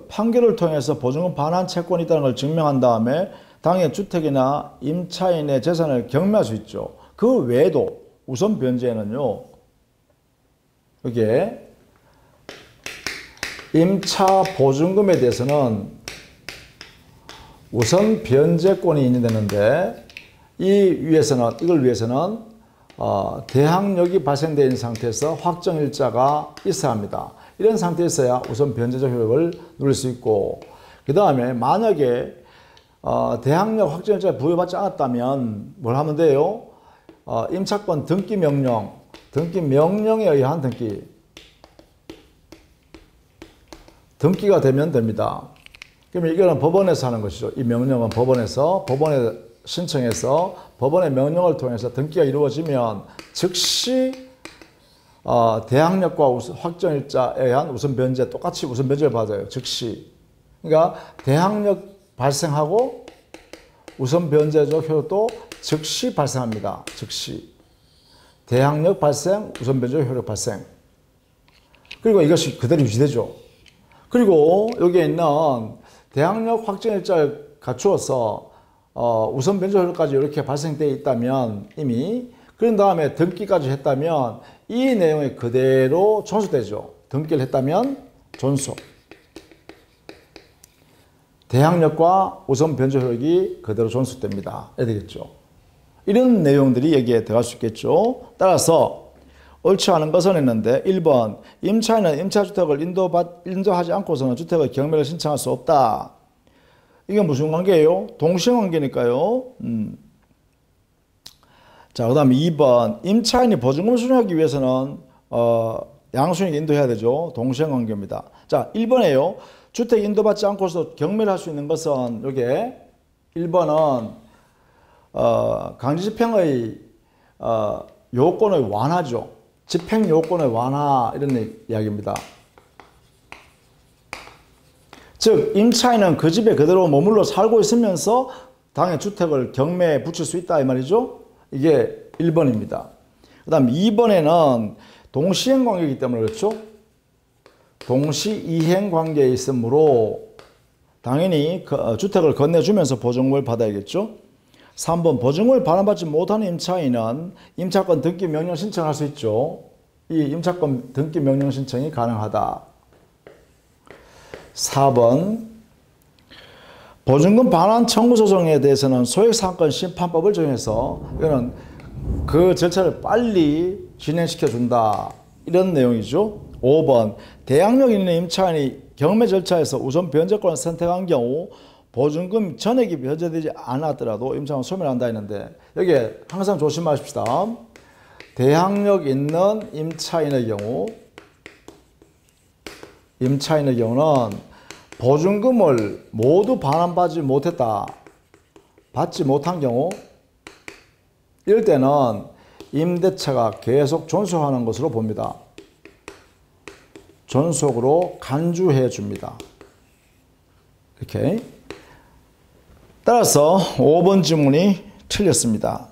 판결을 통해서 보증금 반환 채권이 있다는 걸 증명한 다음에 당해 주택이나 임차인의 재산을 경매할 수 있죠. 그 외에도 우선 변제에는요, 이게 임차 보증금에 대해서는 우선 변제권이 인정되는데 이걸 위해서는 대항력이 발생되어 있는 상태에서 확정일자가 있어야 합니다. 이런 상태에서야 우선 변제적 효력을 누릴 수 있고, 그 다음에 만약에 대항력 확정일자를 부여받지 않았다면 뭘 하면 돼요? 임차권 등기 명령에 의한 등기가 되면 됩니다. 그러면 이거는 법원에서 하는 것이죠. 이 명령은 법원에 신청해서 법원의 명령을 통해서 등기가 이루어지면 즉시 대항력과 확정일자에 의한 우선 변제 똑같이 우선 변제를 받아요. 즉시. 그러니까 대항력 발생하고 우선 변제적 효력도 즉시 발생합니다. 즉시. 대항력 발생, 우선 변제적 효력 발생. 그리고 이것이 그대로 유지되죠. 그리고 여기에 있는 대항력 확정일자를 갖추어서 우선 변제적 효력까지 이렇게 발생되어 있다면 이미, 그런 다음에 등기까지 했다면 이 내용이 그대로 존속되죠. 등기를 했다면 존속. 대항력과 우선 변제 효력이 그대로 존속됩니다. 해야 되겠죠. 이런 내용들이 여기에 들어갈 수 있겠죠. 따라서 옳지 않은 것은 했는데 1번 임차인은 임차주택을 인도하지 않고서는 주택의 경매를 신청할 수 없다. 이게 무슨 관계예요? 동시관계니까요. 자, 그 다음에 2번 임차인이 보증금을 수령하기 위해서는 양수인에게 인도해야 되죠. 동시관계입니다. 자, 1번에요. 주택 인도받지 않고서 경매를 할 수 있는 것은 요게 1번은 강제집행의 요건의 완화죠. 집행 요건의 완화 이런 이야기입니다. 즉 임차인은 그 집에 그대로 머물러 살고 있으면서 당해 주택을 경매에 붙일 수 있다 이 말이죠. 이게 1번입니다. 그 다음 2번에는 동시행관계이기 때문에 그렇죠. 동시이행관계에 있으므로 당연히 주택을 건네주면서 보증금을 받아야겠죠. 3번 보증금을 반환받지 못하는 임차인은 임차권 등기 명령 신청할 수 있죠. 이 임차권 등기 명령 신청이 가능하다. 4번 보증금 반환 청구 소송에 대해서는 소액사건 심판법을 적용해서 이거는 그 절차를 빨리 진행시켜 준다. 이런 내용이죠. 5번 대항력 있는 임차인이 경매 절차에서 우선 변제권을 선택한 경우 보증금 전액이 변제되지 않았더라도 임차인은 소멸한다 했는데 여기에 항상 조심하십시다. 대항력 있는 임차인의 경우는 보증금을 모두 반환받지 못했다. 받지 못한 경우 이럴 때는 임대차가 계속 존속하는 것으로 봅니다. 존속으로 간주해 줍니다. 이렇게. 따라서 5번 지문이 틀렸습니다.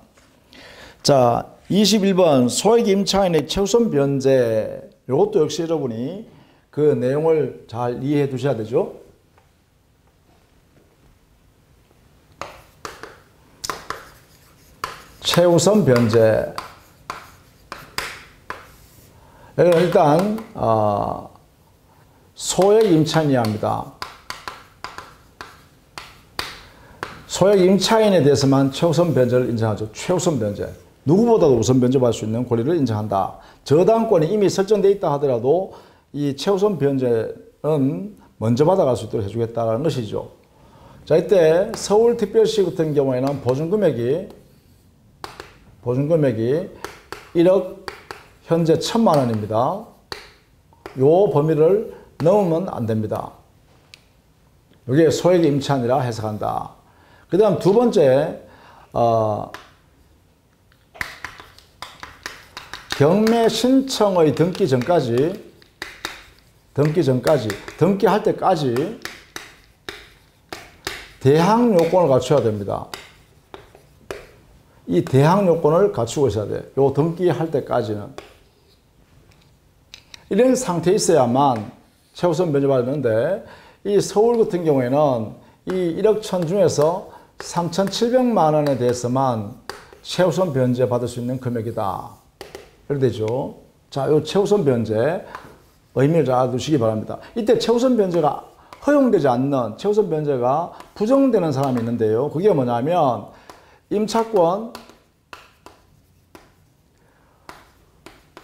자, 21번 소액 임차인의 최우선 변제. 이것도 역시 여러분이 그 내용을 잘 이해해 두셔야 되죠. 최우선 변제. 일단 소액 임차인이어야 합니다. 소액 임차인에 대해서만 최우선 변제를 인정하죠. 최우선 변제. 누구보다도 우선 변제받을 수 있는 권리를 인정한다. 저당권이 이미 설정되어 있다 하더라도 이 최우선 변제는 먼저 받아갈 수 있도록 해주겠다는 것이죠. 자, 이때 서울특별시 같은 경우에는 보증금액이 1억 현재 1,000만 원입니다. 요 범위를 넘으면 안 됩니다. 이게 소액 임차인이라 해석한다. 그 다음 두 번째, 경매 신청의 등기 등기할 때까지 대항 요건을 갖춰야 됩니다. 이 대항 요건을 갖추고 있어야 돼요. 요 등기할 때까지는. 이런 상태에 있어야만 최우선 변제받는데 이 서울 같은 경우에는 이 1억 1,000 중에서 3,700만 원에 대해서만 최우선 변제 받을 수 있는 금액이다. 이렇게 되죠. 자, 이 최우선 변제 의미를 잘 알아두시기 바랍니다. 이때 최우선 변제가 허용되지 않는 최우선 변제가 부정되는 사람이 있는데요. 그게 뭐냐면 임차권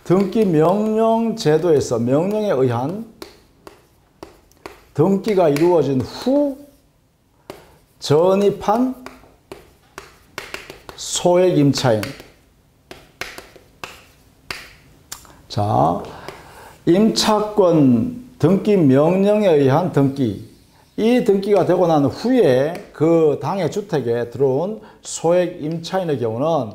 등기 명령 제도에서 명령에 의한 등기가 이루어진 후 전입한 소액 임차인. 자, 임차권 등기 명령에 의한 등기. 이 등기가 되고 난 후에 그 당해 주택에 들어온 소액 임차인의 경우는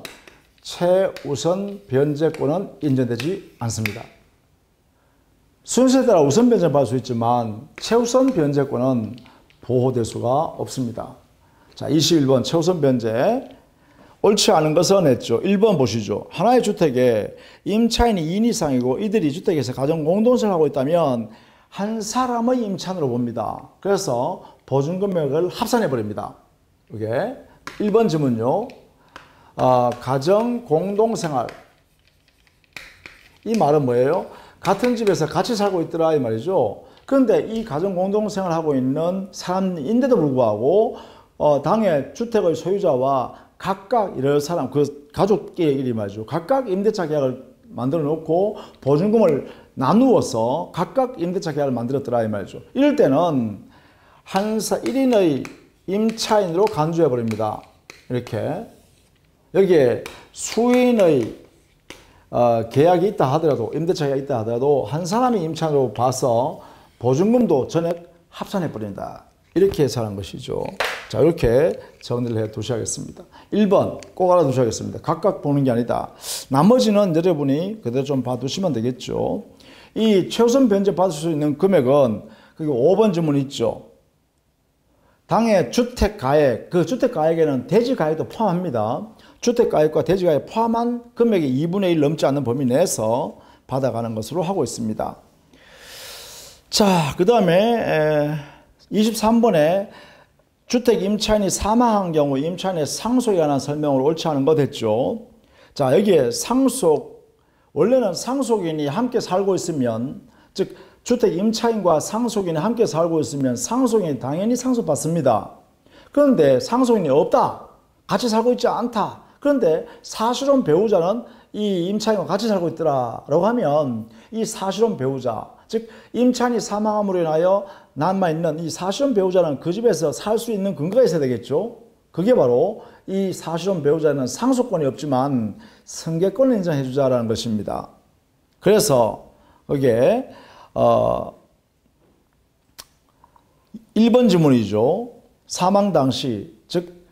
최우선 변제권은 인정되지 않습니다. 순서에 따라 우선 변제를 받을 수 있지만 최우선 변제권은 보호될 수가 없습니다. 자, 21번 최우선 변제. 옳지 않은 것은 했죠. 1번 보시죠. 하나의 주택에 임차인이 2인 이상이고 이들이 주택에서 가정 공동생활을 하고 있다면 한 사람의 임차인으로 봅니다. 그래서 보증금액을 합산해 버립니다. 이게 1번 질문요. 가정 공동생활. 이 말은 뭐예요? 같은 집에서 같이 살고 있더라 이 말이죠. 그런데 이 가정 공동생활을 하고 있는 사람인데도 불구하고 당해 주택의 소유자와 각각 이런 사람, 그 가족끼리 말이죠. 각각 임대차 계약을 만들어 놓고 보증금을 나누어서 각각 임대차 계약을 만들었더라 이 말이죠. 이럴 때는 1인의 임차인으로 간주해 버립니다. 이렇게. 여기에 수인의 계약이 있다 하더라도, 임대차 계약이 있다 하더라도 한 사람이 임차인으로 봐서 보증금도 전액 합산해 버린다. 이렇게 해서 하는 것이죠. 자, 이렇게 정리를 해 두셔야겠습니다. 1번 꼭 알아두셔야겠습니다. 각각 보는 게 아니다. 나머지는 여러분이 그대로 좀 봐두시면 되겠죠. 이 최우선 변제 받을 수 있는 금액은, 그리고 5번 질문 있죠. 당해 주택가액, 그 주택가액에는 대지가액도 포함합니다. 주택가액과 대지가액 포함한 금액이 2분의 1 넘지 않는 범위 내에서 받아가는 것으로 하고 있습니다. 자, 그 다음에 23번에 주택 임차인이 사망한 경우 임차인의 상속에 관한 설명을 옳지 않은 것 했죠. 자, 여기에 상속, 원래는 상속인이 함께 살고 있으면, 즉 주택 임차인과 상속인이 함께 살고 있으면 상속인이 당연히 상속받습니다. 그런데 상속인이 없다, 같이 살고 있지 않다, 그런데 사실혼 배우자는 이 임차인과 같이 살고 있더라라고 하면 이 사실혼 배우자, 즉 임차인이 사망함으로 인하여 남아있는 이 사실혼 배우자는 그 집에서 살 수 있는 근거가 있어야 되겠죠. 그게 바로 이 사실혼 배우자는 상속권이 없지만 승계권을 인정해 주자라는 것입니다. 그래서 거기에 1번 질문이죠. 사망 당시, 즉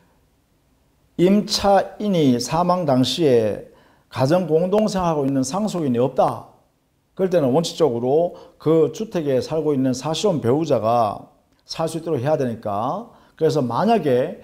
임차인이 사망 당시에 가정 공동생활하고 있는 상속인이 없다. 그럴 때는 원칙적으로 그 주택에 살고 있는 사실혼 배우자가 살 수 있도록 해야 되니까, 그래서 만약에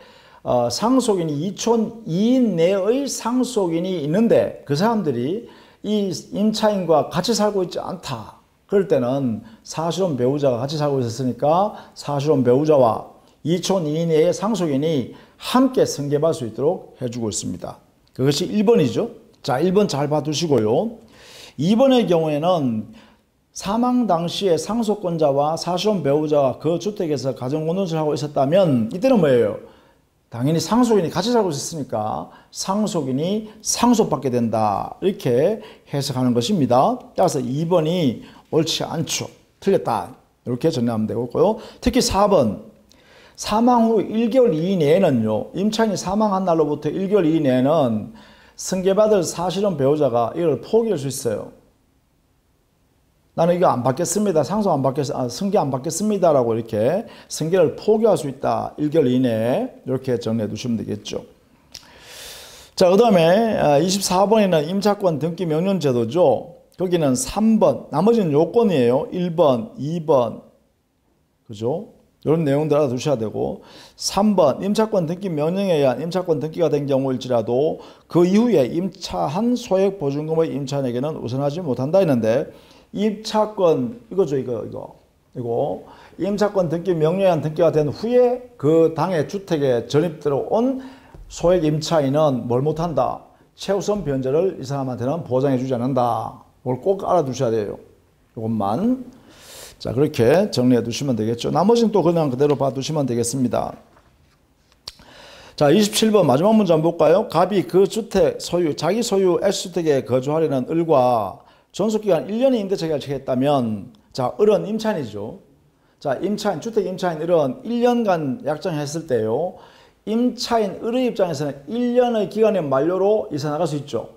상속인이 2촌 2인 내의 상속인이 있는데 그 사람들이 이 임차인과 같이 살고 있지 않다. 그럴 때는 사실혼 배우자가 같이 살고 있었으니까 사실혼 배우자와 2촌 2인 내의 상속인이 함께 승계받을 수 있도록 해주고 있습니다. 그것이 1번이죠. 자, 1번 잘 봐두시고요. 2번의 경우에는 사망 당시에 상속권자와 사실혼 배우자가 그 주택에서 가정공동체를 하고 있었다면 이때는 뭐예요? 당연히 상속인이 같이 살고 있었으니까 상속인이 상속받게 된다. 이렇게 해석하는 것입니다. 따라서 2번이 옳지 않죠. 틀렸다. 이렇게 정리하면 되고요. 특히 4번. 사망 후 1개월 이내에는요. 임차인이 사망한 날로부터 1개월 이내에는 승계받을 사실혼 배우자가 이걸 포기할 수 있어요. 나는 이거 안 받겠습니다. 승계 안 받겠습니다라고 이렇게 승계를 포기할 수 있다. 1개월 이내에 이렇게 정리해 두시면 되겠죠. 자, 그 다음에 24번에는 임차권 등기 명령 제도죠. 거기는 3번, 나머지는 요건이에요. 1번, 2번, 그죠? 이런 내용들 알아두셔야 되고, 3번 임차권 등기 명령에 의한 임차권 등기가 된 경우일지라도 그 이후에 임차한 소액 보증금의 임차인에게는 우선하지 못한다 했는데, 임차권 이거죠, 이거 이고 임차권 등기 명령에 의한 등기가 된 후에 그 당의 주택에 전입 들어온 소액 임차인은 뭘 못한다? 최우선 변제를 이 사람한테는 보장해 주지 않는다. 이걸 꼭 알아두셔야 돼요. 이것만. 자, 그렇게 정리해 두시면 되겠죠. 나머지는 또 그냥 그대로 봐두시면 되겠습니다. 자, 27번 마지막 문제 한번 볼까요? 갑이 그 주택 소유, 자기 소유 X주택에 거주하려는 을과 존속기간 1년의 임대차 계약을 했다면, 자, 을은 임차인이죠. 자, 임차인, 주택 임차인 을은 1년간 약정했을 때요. 임차인 을의 입장에서는 1년의 기간의 만료로 이사 나갈 수 있죠.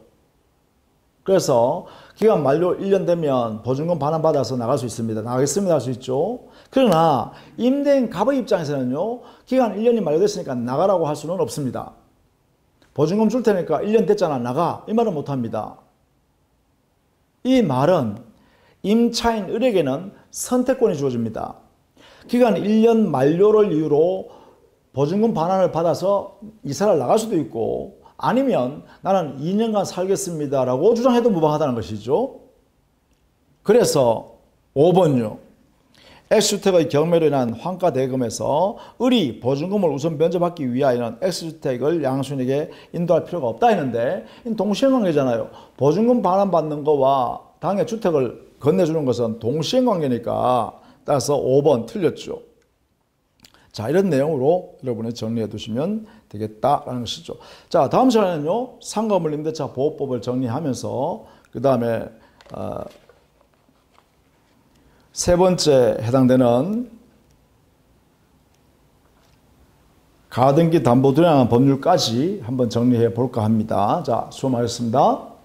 그래서 기간 만료 1년 되면 보증금 반환받아서 나갈 수 있습니다. 나가겠습니다 할 수 있죠. 그러나 임대인 갑의 입장에서는요. 기간 1년이 만료됐으니까 나가라고 할 수는 없습니다. 보증금 줄 테니까 1년 됐잖아 나가 이 말은 못합니다. 이 말은 임차인 을에게는 선택권이 주어집니다. 기간 1년 만료를 이유로 보증금 반환을 받아서 이사를 나갈 수도 있고 아니면 나는 2년간 살겠습니다 라고 주장해도 무방하다는 것이죠. 그래서 5번요. X주택의 경매로 인한 환가 대금에서 을이 보증금을 우선 면제받기 위하여는 X주택을 양수인에게 인도할 필요가 없다 했는데 동시행관계잖아요. 보증금 반환받는 거와 당의 주택을 건네주는 것은 동시행관계니까 따라서 5번 틀렸죠. 자, 이런 내용으로 여러분이 정리해 두시면 되겠다라는 것이죠. 자, 다음 시간에는요. 상가물 임대차 보호법을 정리하면서 그 다음에 세 번째 해당되는 가등기 담보 분양 법률까지 한번 정리해 볼까 합니다. 자, 수고 많으셨습니다.